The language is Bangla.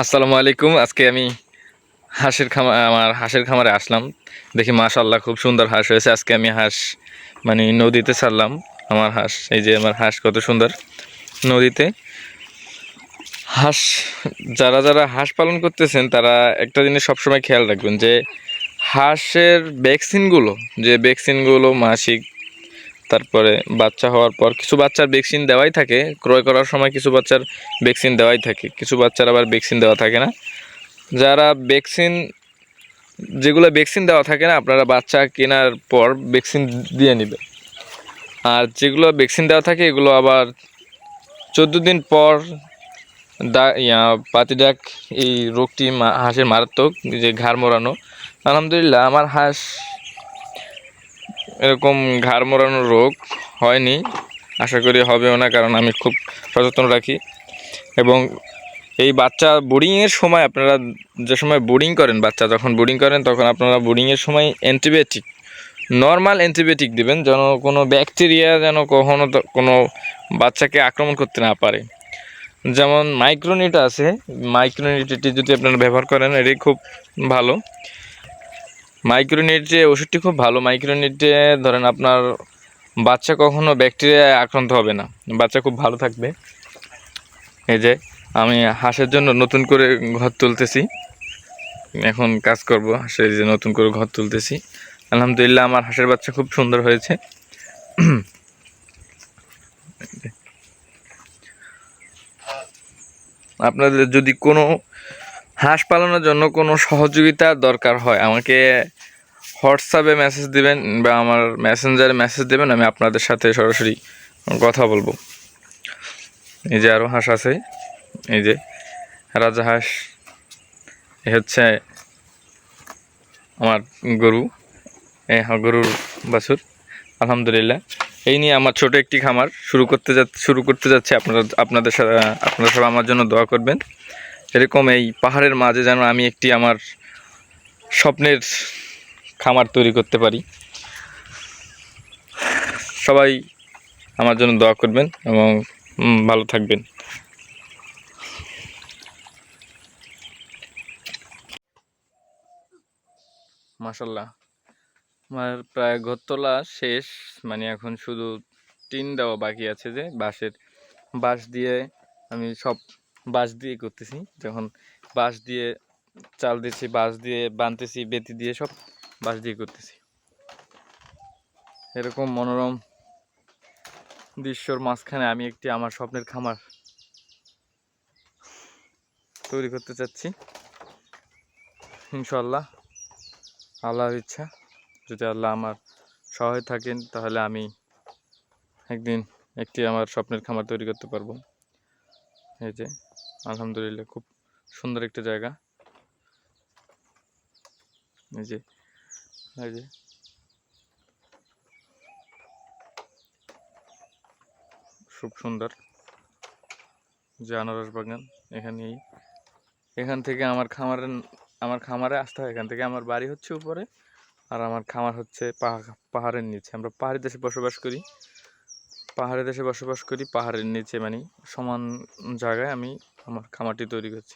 আসসালামু আলাইকুম। আজকে আমি আমার হাঁসের খামারে আসলাম। দেখি মাশাআল্লাহ খুব সুন্দর হাঁস হয়েছে। আজকে আমি হাঁস মানে নদীতে ছাড়লাম। আমার হাঁস, এই যে আমার হাঁস কত সুন্দর নদীতে। হাঁস যারা যারা হাঁস পালন করতেছেন তারা একটা জিনিস সবসময় খেয়াল রাখবেন যে হাঁসের ভ্যাকসিনগুলো মাসিক, তারপরে বাচ্চা হওয়ার পর কিছু বাচ্চার ভ্যাকসিন দেওয়াই থাকে, ক্রয় করার সময় কিছু বাচ্চার ভ্যাকসিন দেওয়াই থাকে, কিছু বাচ্চার আবার ভ্যাকসিন দেওয়া থাকে না। যারা যেগুলো ভ্যাকসিন দেওয়া থাকে না, আপনারা বাচ্চা কেনার পর ভ্যাকসিন দিয়ে নেবে। আর যেগুলো ভ্যাকসিন দেওয়া থাকে এগুলো আবার 14 দিন পর পাতি ডাক, এই রোগটি হাঁসের মারাত্মক, যে ঘাড় মোড়ানো। আলহামদুলিল্লাহ আমার হাঁস এরকম ঘাড় মোড়ানো রোগ হয়নি, আশা করি হবেও না, কারণ আমি খুব সচেতন রাখি। এবং এই বাচ্চা বোর্ডিংয়ের সময় আপনারা যে সময় বোর্ডিং করেন, বাচ্চা যখন বোর্ডিং করেন তখন আপনারা বোর্ডিংয়ের সময় নর্মাল অ্যান্টিবায়োটিক দেবেন, যেন কোনো ব্যাকটেরিয়া যেন কখনো কোনো বাচ্চাকে আক্রমণ করতে না পারে। যেমন মাইক্রোনিট আছে, মাইক্রোনিটটি যদি আপনারা ব্যবহার করেন এটি খুব ভালো। মাইক্রোনিটে ওষুধটি খুব ভালো। মাইক্রোনিটে ধরেন আপনার বাচ্চা কখনো ব্যাকটেরিয়ায় আক্রান্ত হবে না, বাচ্চা খুব ভালো থাকবে। এই যে আমি হাঁসের জন্য নতুন করে ঘর তুলতেছি, এখন কাজ করব হাঁসের, যে নতুন করে ঘর তুলতেছি। আলহামদুলিল্লাহ আমার হাঁসের বাচ্চা খুব সুন্দর হয়েছে। আপনাদের যদি কোনো হাঁস পালনের জন্য কোনো সহযোগিতা দরকার হয়, আমাকে হোয়াটসঅ্যাপে মেসেজ দিবেন বা আমার মেসেঞ্জারে মেসেজ দেবেন, আমি আপনাদের সাথে সরাসরি কথা বলবো। এই যে আরও হাঁস আছে, এই যে রাজাহাঁস, এ হচ্ছে আমার গরু, গরুর বাছুর। আলহামদুলিল্লাহ এই নিয়ে আমার ছোট একটি খামার শুরু করতে যাচ্ছে। আপনারা সবাই আমার জন্য দোয়া করবেন। এরকম এই পাহাড়ের মাঝে যেন আমি একটি আমার স্বপ্নের খামার তৈরি করতে পারি। সবাই আমার জন্য দোয়া করবেন এবং ভালো থাকবেন। মাশাল্লাহ আমার প্রায় ঘর তোলা শেষ, মানে এখন শুধু টিন দেওয়া বাকি আছে, যে বাঁশ দিয়ে আমি সব বাঁশ দিয়ে করতেছি। যখন বাঁশ দিয়ে চাল দিচ্ছি, বাঁশ দিয়ে বাঁধতেছি, বেতি দিয়ে সব বাঁশ দিয়ে করতেছি। এরকম মনোরম দৃশ্যর মাঝখানে আমি একটি আমার স্বপ্নের খামার তৈরি করতে চাচ্ছি। ইনশাল্লাহ আল্লাহর ইচ্ছা, যদি আল্লাহ আমার সহায় থাকেন তাহলে আমি একদিন একটি আমার স্বপ্নের খামার তৈরি করতে পারবো। এই যে আলহামদুলিল্লাহ খুব সুন্দর একটা জায়গা। এই যে খুব সুন্দর যে আনারস বাগান। এখান থেকে আমার খামারে আসতে হয়। এখান থেকে আমার বাড়ি হচ্ছে উপরে, আর আমার খামার হচ্ছে পাহাড়ের নিচে। আমরা পাহাড়ি দেশে বসবাস করি, পাহাড়ের নিচে, মানে সমান জায়গায় আমি আমার খামারটি তৈরি করছি।